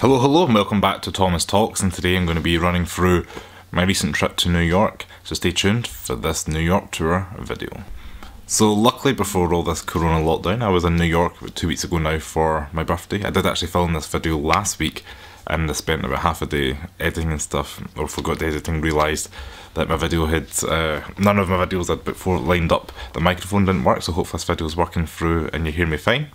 Hello, hello, and welcome back to Thomas Talks, and today I'm going to be running through my recent trip to New York, so stay tuned for this New York tour video. So luckily before all this corona lockdown, I was in New York about 2 weeks ago now for my birthday. I did actually film this video last week, and I spent about half a day editing and stuff, or forgot the editing, realised that my video had, none of my videos I'd before lined up, the microphone didn't work, so hopefully this video is working through and you hear me fine.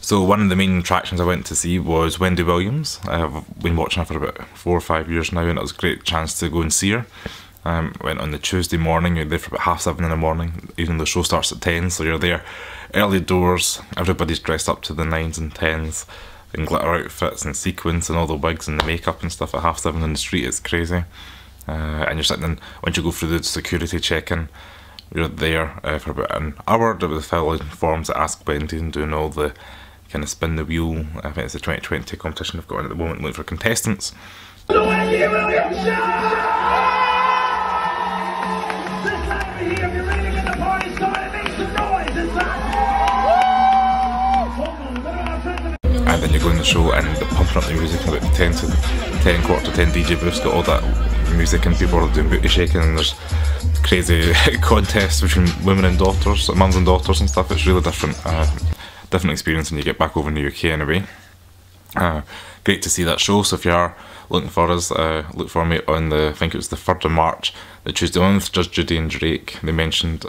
So one of the main attractions I went to see was Wendy Williams. I've been watching her for about 4 or 5 years now, and it was a great chance to go and see her. Went on the Tuesday morning, you're there for about 7:30 in the morning, even though the show starts at 10, so you're there early doors, everybody's dressed up to the 9s and 10s, in glitter outfits and sequins and all the wigs and the makeup and stuff at 7:30 in the street. It's crazy. And you're sitting in, once you go through the security check-in, you're there for about an hour with filling forms that ask Wendy and doing all the kind of spin the wheel. I think it's the 2020 competition I've got on at the moment, looking for contestants. The Wendy Williams Show! This time of year, if you're ready to get the party started, make some noise inside! And then you go in the show and they're pumping up the music about 10 quarter to 10 DJ booths, got all that music and people are doing booty shaking, and there's crazy contests between women and daughters, mums and daughters and stuff. It's really different. Different experience when you get back over in the UK anyway. Great to see that show, so if you are looking for us, look for me on the, I think it was the 3rd of March, the Tuesday one with Judge Judy and Drake. They mentioned,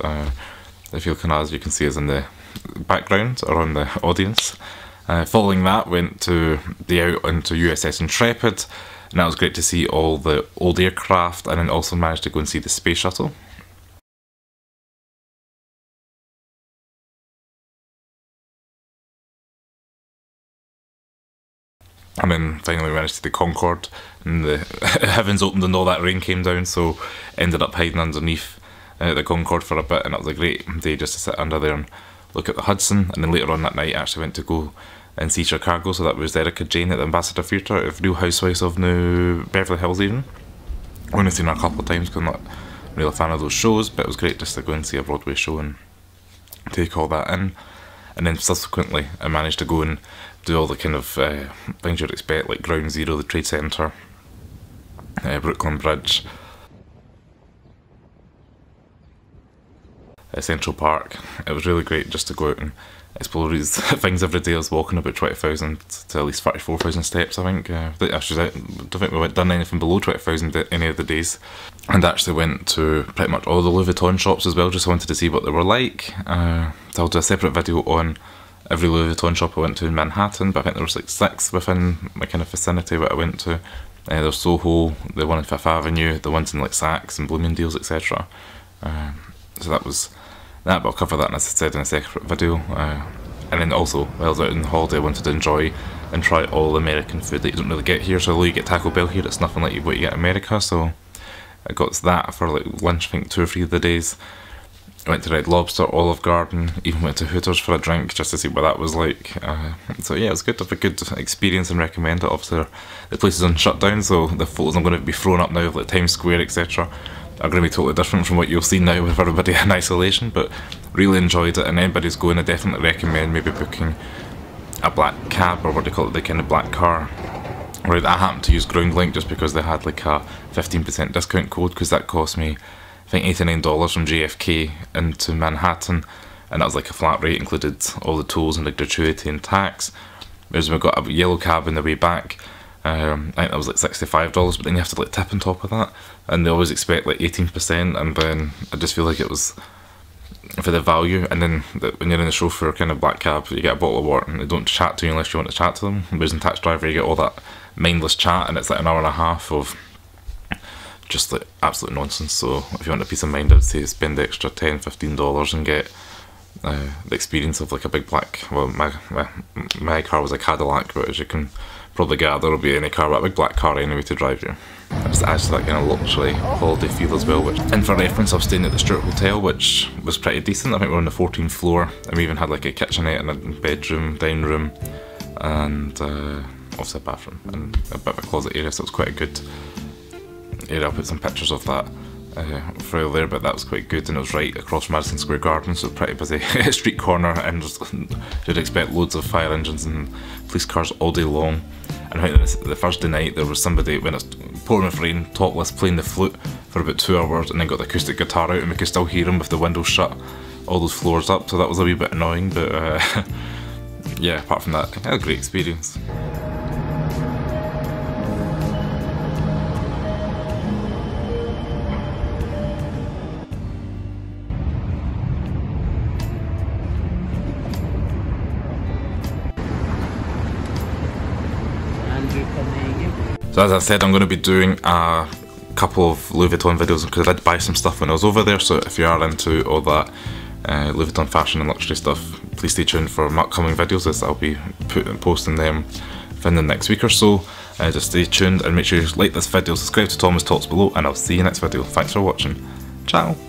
if you look on us, you can see us in the background or on the audience. Following that, went to the out onto USS Intrepid, and that was great to see all the old aircraft, and then also managed to go and see the space shuttle. And then finally we managed to see the Concorde, and the heavens opened and all that rain came down, so ended up hiding underneath the Concorde for a bit, and it was a great day just to sit under there and look at the Hudson. And then later on that night I actually went to go and see Chicago, so that was Erica Jane at the Ambassador Theatre of Real Housewives of New Beverly Hills even. I've only seen her a couple of times because I'm not really a fan of those shows, but it was great just to go and see a Broadway show and take all that in. And then subsequently I managed to go and do all the kind of things you'd expect, like Ground Zero, the Trade Centre, Brooklyn Bridge, Central Park. It was really great just to go out and explore these things every day. I was walking about 20,000 to at least 34,000 steps, I think. Actually, I don't think we done anything below 20,000 any of the days. And actually went to pretty much all the Louis Vuitton shops as well, just wanted to see what they were like. So I'll do a separate video on every Louis Vuitton shop I went to in Manhattan, but I think there was like 6 within my kind of vicinity that I went to. There's Soho, the one in 5th Avenue, the ones in like Saks and Bloomingdale's, etc. So that was that, but I'll cover that, as I said, in a separate video. And then also, while I was out on holiday, I wanted to enjoy and try all the American food that you don't really get here. So although you get Taco Bell here, it's nothing like what you get in America, so I got that for like lunch, I think 2 or 3 of the days. I went to Red Lobster, Olive Garden, even went to Hooters for a drink just to see what that was like. So yeah, it was good to have a good experience and recommend it. Obviously the place is on shutdown, so the photos I'm going to be throwing up now of like Times Square, etc. are going to be totally different from what you'll see now with everybody in isolation, but really enjoyed it. And anybody's going, I definitely recommend maybe booking a black cab, or what do you call it, the kind of black car. Right, I happened to use GroundLink just because they had like a 15% discount code, because that cost me I think $89 from JFK into Manhattan, and that was like a flat rate, included all the tolls and the gratuity and tax. Whereas we got a yellow cab on the way back, I think that was like $65, but then you have to like tip on top of that, and they always expect like 18%, and then I just feel like it was for the value. And then when you're in the chauffeur kind of black cab, you get a bottle of water and they don't chat to you unless you want to chat to them. Whereas in Taxi Driver you get all that mindless chat, and it's like an hour and a half of just like absolute nonsense. So if you want a peace of mind, I'd say spend the extra $10–15 and get the experience of like a big black, well my car was a Cadillac, but as you can probably gather, there'll be any car but a big black car anyway to drive you. It just adds to that kind of luxury holiday feel as well. And for reference, I was staying at the Stuart Hotel, which was pretty decent. I think we were on the 14th floor, and we even had like a kitchenette and a bedroom, dining room, and obviously a bathroom and a bit of a closet area, so it was quite a good area. I'll put some pictures of that for you there, but that was quite good, and it was right across from Madison Square Garden, so pretty busy street corner, and just, you'd expect loads of fire engines and police cars all day long. And I think the Thursday night there was somebody, when it's pouring with rain, topless, playing the flute for about 2 hours, and then got the acoustic guitar out, and we could still hear him with the windows shut, all those floors up, so that was a wee bit annoying, but yeah, apart from that, I had a great experience. So as I said, I'm going to be doing a couple of Louis Vuitton videos because I did buy some stuff when I was over there, so if you are into all that Louis Vuitton fashion and luxury stuff, please stay tuned for upcoming videos as I'll be posting them within the next week or so. Just stay tuned and make sure you like this video, subscribe to Thomas Talks below, and I'll see you next video. Thanks for watching. Ciao!